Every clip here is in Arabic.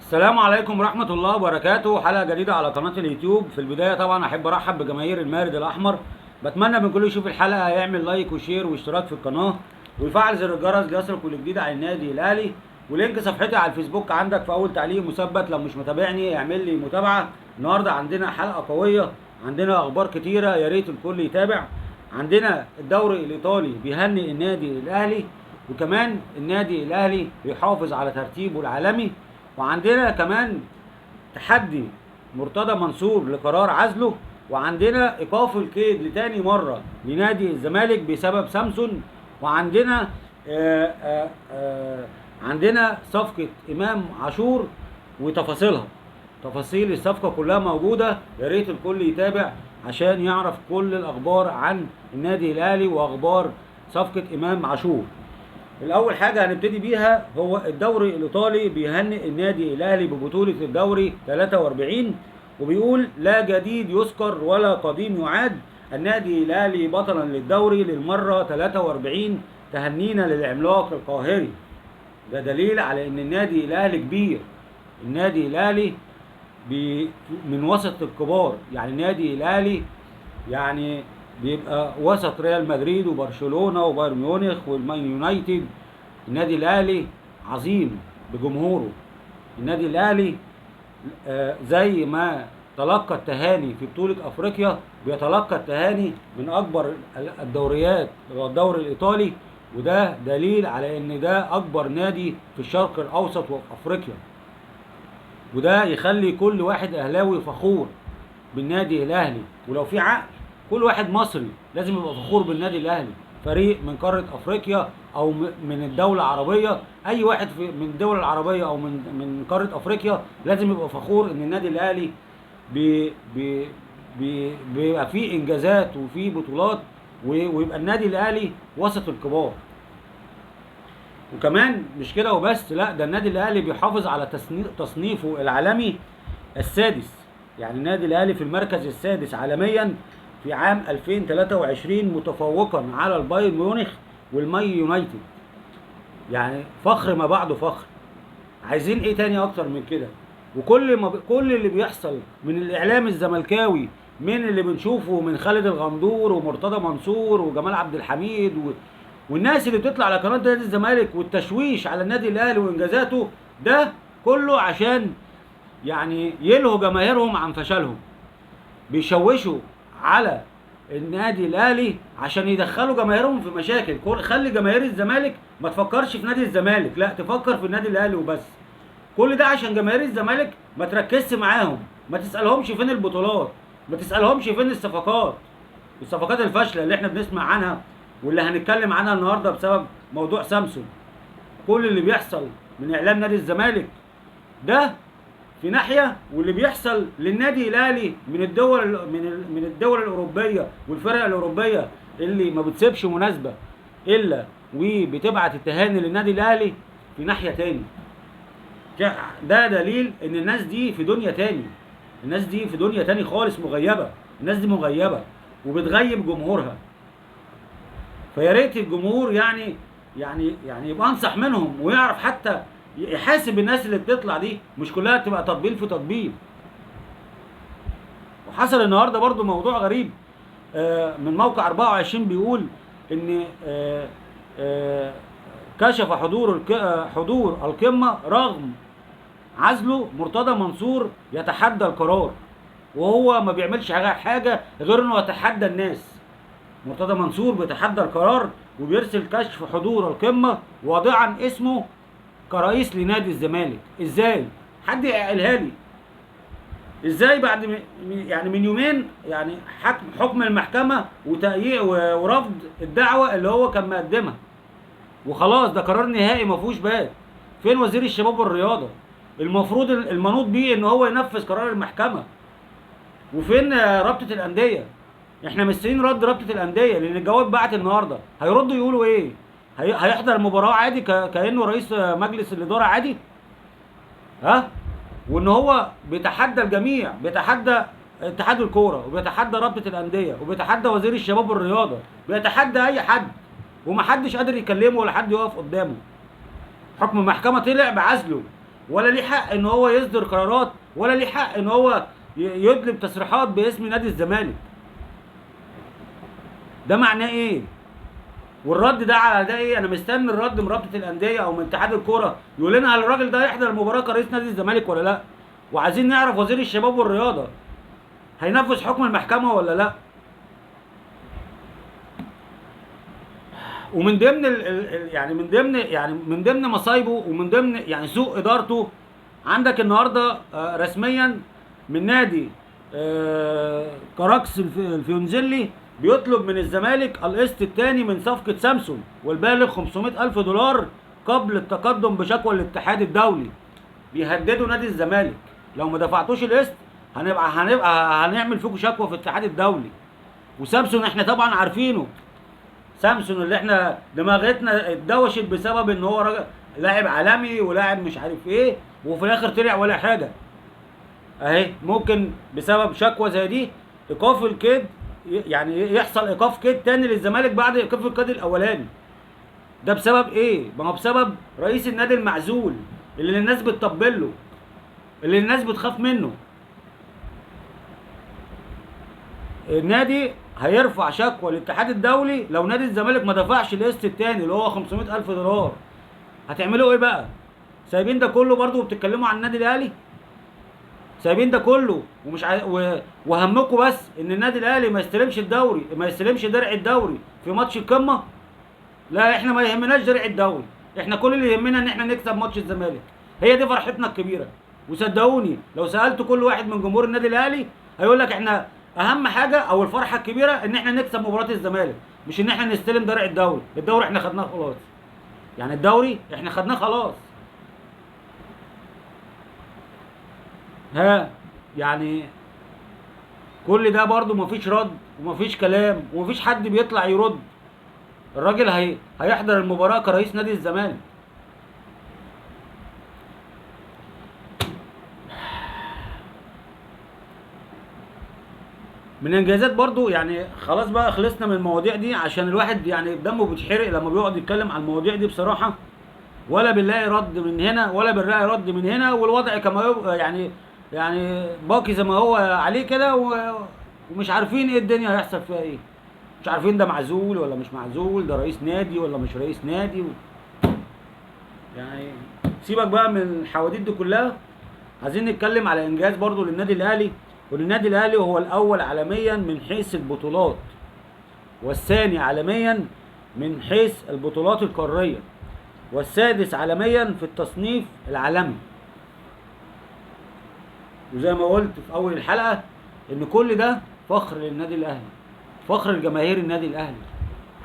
السلام عليكم ورحمة الله وبركاته. حلقة جديدة على قناة اليوتيوب. في البداية طبعا أحب أرحب بجماهير المارد الأحمر. بتمنى من كل يشوف الحلقة يعمل لايك وشير واشتراك في القناة ويفعل زر الجرس ليصل كل جديد عن النادي الأهلي. ولينك صفحتي على الفيسبوك عندك في أول تعليق مثبت، لو مش متابعني اعمل لي متابعة. النهاردة عندنا حلقة قوية، عندنا أخبار كتيرة يا ريت الكل يتابع. عندنا الدوري الإيطالي بيهنئ النادي الأهلي، وكمان النادي الأهلي بيحافظ على ترتيبه العالمي. وعندنا كمان تحدي مرتضى منصور لقرار عزله، وعندنا ايقاف القيد لتاني مره لنادي الزمالك بسبب سامسون. وعندنا آآ آآ عندنا صفقه امام عاشور وتفاصيلها. تفاصيل الصفقه كلها موجوده، يا ريت الكل يتابع عشان يعرف كل الاخبار عن النادي الاهلي واخبار صفقه امام عاشور. الأول حاجة هنبتدي بيها هو الدوري الإيطالي بيهنئ النادي الأهلي ببطولة الدوري 43، وبيقول لا جديد يذكر ولا قديم يعاد، النادي الأهلي بطلا للدوري للمرة 43، تهنينا للعملاق القاهري. ده دليل على إن النادي الأهلي كبير. النادي الأهلي من وسط الكبار، يعني النادي الأهلي يعني بيبقى وسط ريال مدريد وبرشلونة وبايرن ميونخ والمان يونايتد. النادي الاهلي عظيم بجمهوره. النادي الاهلي زي ما تلقى التهاني في بطولة افريقيا بيتلقى التهاني من اكبر الدوريات الدوري الايطالي، وده دليل على ان ده اكبر نادي في الشرق الاوسط وفي افريقيا. وده يخلي كل واحد اهلاوي فخور بالنادي الاهلي. ولو في عقل كل واحد مصري لازم يبقى فخور بالنادي الاهلي. فريق من قاره افريقيا او من الدوله العربيه، اي واحد من الدول العربيه او من قاره افريقيا لازم يبقى فخور ان النادي الاهلي بيبقى فيه انجازات وفيه بطولات، ويبقى النادي الاهلي وسط الكبار. وكمان مش كده وبس، لا ده النادي الاهلي بيحافظ على تصنيفه العالمي السادس. يعني النادي الاهلي في المركز السادس عالميا في عام 2023، متفوقا على البايرن ميونخ والمان يونايتد. يعني فخر ما بعده فخر. عايزين ايه تاني اكتر من كده؟ كل اللي بيحصل من الاعلام الزملكاوي، من اللي بنشوفه من خالد الغندور ومرتضى منصور وجمال عبد الحميد والناس اللي بتطلع على قناه نادي الزمالك والتشويش على النادي الاهلي وانجازاته، ده كله عشان يعني يلهوا جماهيرهم عن فشلهم. بيشوشوا على النادي الاهلي عشان يدخلوا جماهيرهم في مشاكل. خلي جماهير الزمالك ما تفكرش في نادي الزمالك، لا تفكر في النادي الاهلي وبس. كل ده عشان جماهير الزمالك ما تركزش معاهم، ما تسالهمش فين البطولات، ما تسالهمش فين الصفقات الفاشله اللي احنا بنسمع عنها واللي هنتكلم عنها النهارده بسبب موضوع سامسون. كل اللي بيحصل من اعلام نادي الزمالك ده في ناحيه، واللي بيحصل للنادي الاهلي من الدول الاوروبيه والفرق الاوروبيه اللي ما بتسيبش مناسبه الا وبتبعت التهاني للنادي الاهلي في ناحيه تاني. ده دليل ان الناس دي في دنيا تاني. الناس دي في دنيا تاني خالص، مغيبه. الناس دي مغيبه وبتغيب جمهورها. فيا ريت الجمهور يعني يبقى انصح منهم ويعرف حتى يحاسب الناس اللي بتطلع دي، مش كلها تبقى تطبيل في تطبيل. وحصل النهارده برضو موضوع غريب من موقع 24 بيقول ان كشف حضور القمه رغم عزله مرتضى منصور يتحدى القرار، وهو ما بيعملش حاجه غير انه يتحدى الناس. مرتضى منصور بيتحدى القرار وبيرسل كشف حضور القمه واضعا اسمه كرئيس لنادي الزمالك. ازاي؟ حد يعقلها لي. ازاي بعد يعني من يومين يعني حكم المحكمه وتأييد ورفض الدعوه اللي هو كان مقدمها، وخلاص ده قرار نهائي ما فيهوش بال. فين وزير الشباب والرياضه؟ المفروض المنوط بيه ان هو ينفذ قرار المحكمه. وفين رابطه الانديه؟ احنا مستنيين رد رابطه الانديه، لان الجواب بعت النهارده. هيردوا يقولوا ايه؟ هيحضر المباراه عادي كانه رئيس مجلس الاداره عادي؟ وان هو بيتحدى الجميع، بيتحدى اتحاد الكوره وبيتحدى رابطه الانديه وبيتحدى وزير الشباب والرياضه، بيتحدى اي حد، ومحدش قادر يكلمه ولا حد يقف قدامه. حكم المحكمه طلع بعزله، ولا ليه حق ان هو يصدر قرارات، ولا ليه حق ان هو يطلب تصريحات باسم نادي الزمالك. ده معناه ايه؟ والرد ده على ده ايه؟ انا مستني الرد من رابطه الانديه او من اتحاد الكوره يقول لنا هل الراجل ده يحضر المباراه كرئيس نادي الزمالك ولا لا؟ وعايزين نعرف وزير الشباب والرياضه هينفذ حكم المحكمه ولا لا؟ ومن ضمن يعني من ضمن مصايبه ومن ضمن يعني سوء ادارته، عندك النهارده رسميا من نادي كاراكس الفيونزيلي بيطلب من الزمالك القسط الثاني من صفقه سامسون والبالغ 500,000 دولار قبل التقدم بشكوى للاتحاد الدولي. بيهددوا نادي الزمالك لو ما دفعتوش القسط هنعمل فيكم شكوى في الاتحاد الدولي. وسامسون احنا طبعا عارفينه، سامسون اللي احنا دماغتنا اتدوشت بسبب ان هو راجل لاعب عالمي ولاعب مش عارف ايه، وفي الاخر طلع ولا حاجه. اهي ممكن بسبب شكوى زي دي ايقاف القيد، يعني يحصل ايقاف قيد تاني للزمالك بعد ايقاف القيد الاولاني. ده بسبب ايه؟ ما هو بسبب رئيس النادي المعزول اللي الناس بتطبل له، اللي الناس بتخاف منه. النادي هيرفع شكوى للاتحاد الدولي لو نادي الزمالك ما دفعش القسط التاني اللي هو 500,000 دولار. هتعملوا ايه بقى؟ سايبين ده كله برضه وبتتكلموا عن النادي الاهلي؟ سايبين ده كله ومش وهمكم بس ان النادي الاهلي ما يستلمش الدوري، ما يستلمش درع الدوري في ماتش القمه؟ لا، احنا ما يهمناش درع الدوري، احنا كل اللي يهمنا ان احنا نكسب ماتش الزمالك. هي دي فرحتنا الكبيره. وصدقوني لو سالت كل واحد من جمهور النادي الاهلي هيقول لك احنا اهم حاجه او الفرحه الكبيره ان احنا نكسب مباراه الزمالك، مش ان احنا نستلم درع الدوري. الدوري احنا خدناه خلاص، يعني الدوري احنا خدناه خلاص. ها يعني كل ده برضو مفيش رد ومفيش كلام ومفيش حد بيطلع يرد. الراجل هيحضر المباراه كرئيس نادي الزمالك. من انجازات برضو، يعني خلاص بقى خلصنا من المواضيع دي عشان الواحد يعني دمه بيتحرق لما بيقعد يتكلم عن المواضيع دي بصراحه. ولا بنلاقي رد من هنا ولا بنلاقي رد من هنا، والوضع كما يبقى يعني باقي زي ما هو عليه كده، ومش عارفين ايه الدنيا هيحصل فيها ايه. مش عارفين ده معزول ولا مش معزول، ده رئيس نادي ولا مش رئيس نادي. يعني سيبك بقى من الحواديت دي كلها. عايزين نتكلم على انجاز برضو للنادي الاهلي. والنادي الاهلي هو الاول عالميا من حيث البطولات، والثاني عالميا من حيث البطولات القاريه، والسادس عالميا في التصنيف العالمي. وزي ما قلت في اول الحلقه ان كل ده فخر للنادي الاهلي، فخر لجماهير النادي الاهلي.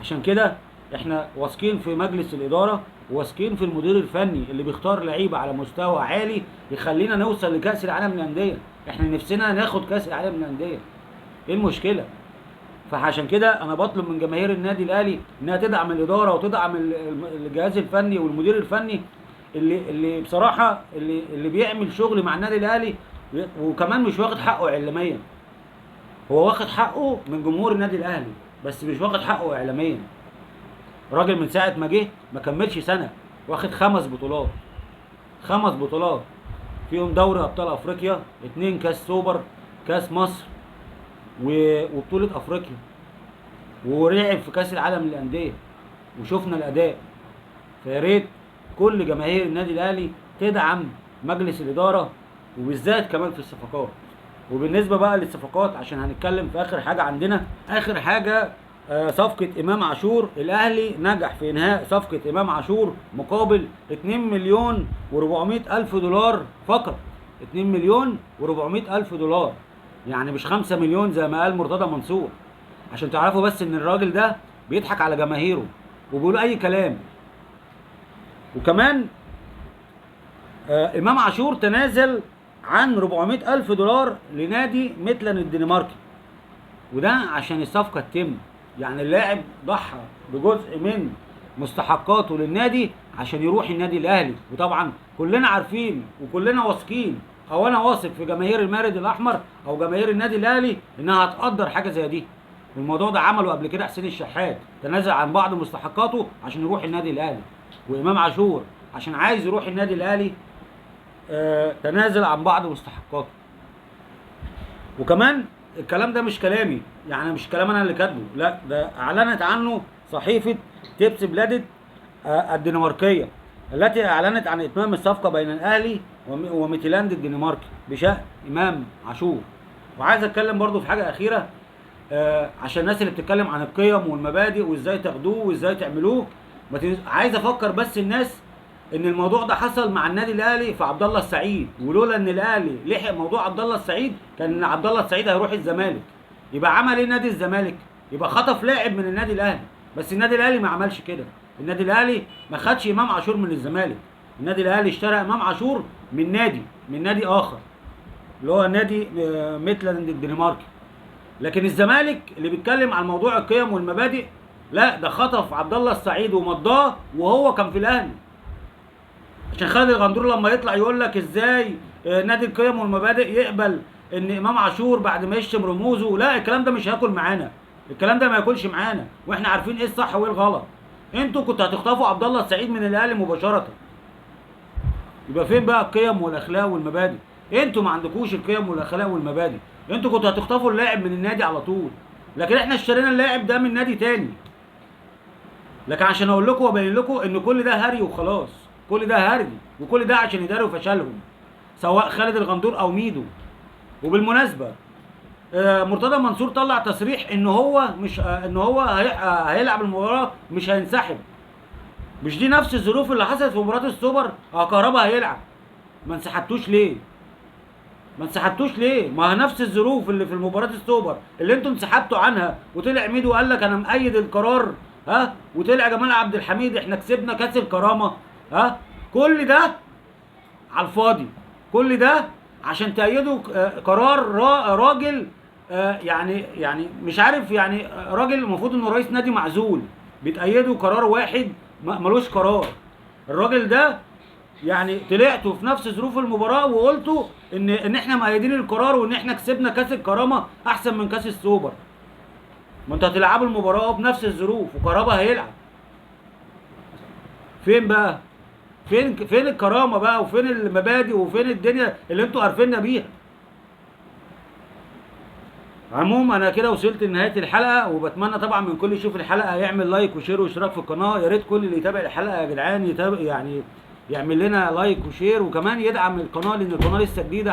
عشان كده احنا واثقين في مجلس الاداره وواثقين في المدير الفني اللي بيختار لعيبه على مستوى عالي يخلينا نوصل لكاس العالم للانديه. احنا نفسنا ناخد كاس العالم للانديه، ايه المشكله؟ فعشان كده انا بطلب من جماهير النادي الاهلي انها تدعم الاداره وتدعم الجهاز الفني والمدير الفني اللي بصراحه اللي بيعمل شغل مع النادي الاهلي، وكمان مش واخد حقه اعلاميا. هو واخد حقه من جمهور النادي الاهلي بس مش واخد حقه اعلاميا. راجل من ساعه ما جه ما كملش سنه واخد 5 بطولات، 5 بطولات فيهم دوري ابطال افريقيا، 2 كاس سوبر، كاس مصر، وبطوله افريقيا، ولعب في كاس العالم للانديه وشفنا الاداء. فيا ريت كل جماهير النادي الاهلي تدعم مجلس الاداره وبالذات كمان في الصفقات. وبالنسبه بقى للصفقات عشان هنتكلم في اخر حاجه عندنا، اخر حاجه صفقه امام عاشور. الاهلي نجح في انهاء صفقه امام عاشور مقابل 2,400,000 دولار فقط. 2,400,000 دولار، يعني مش 5 مليون زي ما قال مرتضى منصور. عشان تعرفوا بس ان الراجل ده بيضحك على جماهيره وبيقول اي كلام. وكمان امام عاشور تنازل عن 400,000 دولار لنادي ميتلاند الدنماركي، وده عشان الصفقه تتم. يعني اللاعب ضحى بجزء من مستحقاته للنادي عشان يروح النادي الاهلي. وطبعا كلنا عارفين وكلنا واثقين، او انا واثق في جماهير المارد الاحمر او جماهير النادي الاهلي انها هتقدر حاجه زي دي. الموضوع ده عمله قبل كده حسين الشحات، تنازل عن بعض مستحقاته عشان يروح النادي الاهلي. وامام عاشور عشان عايز يروح النادي الاهلي تنازل عن بعض مستحقاته. وكمان الكلام ده مش كلامي، يعني مش كلام انا اللي كاتبه، لا ده اعلنت عنه صحيفه تيبس بلادت الدنماركيه، التي اعلنت عن اتمام الصفقه بين الاهلي وميتيلاند الدنماركي بشأن امام عاشور. وعايز اتكلم برضو في حاجه اخيره، عشان الناس اللي بتتكلم عن القيم والمبادئ وازاي تاخدوه وازاي تعملوه، عايز افكر بس الناس ان الموضوع ده حصل مع النادي الاهلي في عبد الله السعيد، ولولا ان الاهلي لحق موضوع عبد الله السعيد كان عبد الله السعيد هيروح الزمالك. يبقى عمل ايه نادي الزمالك؟ يبقى خطف لاعب من النادي الاهلي، بس النادي الاهلي ما عملش كده. النادي الاهلي ما خدش امام عاشور من الزمالك، النادي الاهلي اشترى امام عاشور من نادي اخر اللي هو نادي ميتلاند الدنماركي. لكن الزمالك اللي بيتكلم عن موضوع القيم والمبادئ، لا ده خطف عبد الله السعيد ومضاه وهو كان في الاهلي. عشان خالد الغندور لما يطلع يقول لك ازاي نادي القيم والمبادئ يقبل ان امام عاشور بعد ما يشتم رموزه، لا الكلام ده مش هياكل معانا، الكلام ده ما ياكلش معانا، واحنا عارفين ايه الصح وايه الغلط. انتوا كنتوا هتخطفوا عبد الله السعيد من الاهلي مباشره. يبقى فين بقى القيم والاخلاق والمبادئ؟ انتوا ما عندكوش القيم والاخلاق والمبادئ، انتوا كنتوا هتخطفوا اللاعب من النادي على طول، لكن احنا اشترينا اللاعب ده من نادي تاني. لكن عشان اقول لكم وابين لكم ان كل ده هري وخلاص، كل ده هري، وكل ده عشان يداروا فشلهم سواء خالد الغندور او ميدو. وبالمناسبه مرتضى منصور طلع تصريح ان هو مش ان هو هيلعب المباراه، مش هينسحب. مش دي نفس الظروف اللي حصلت في مباراه السوبر؟ كهربا هيلعب، ما انسحبتوش ليه؟ ما هي نفس الظروف اللي في مباراه السوبر اللي انتوا انسحبتوا عنها، وطلع ميدو وقال لك انا مؤيد القرار، وطلع جمال عبد الحميد احنا كسبنا كاس الكرامه، كل ده على الفاضي، كل ده عشان تأيدوا قرار راجل يعني مش عارف، يعني راجل المفروض انه رئيس نادي معزول، بتأيدوا قرار واحد ملوش قرار. الراجل ده يعني طلعتوا في نفس ظروف المباراه وقلتوا ان احنا مؤيدين القرار وان احنا كسبنا كاس الكرامه احسن من كاس السوبر. ما انتوا هتلعبوا المباراه بنفس الظروف وكهربا هيلعب. فين بقى؟ فين الكرامه بقى، وفين المبادئ، وفين الدنيا اللي انتوا عارفيننا بيها؟ عموما انا كده وصلت لنهايه الحلقه، وبتمنى طبعا من كل يشوف الحلقه يعمل لايك وشير واشتراك في القناه. يا ريت كل اللي يتابع الحلقه يا جدعان يتابع، يعني يعمل لنا لايك وشير، وكمان يدعم القناه لان القناه لسه جديده.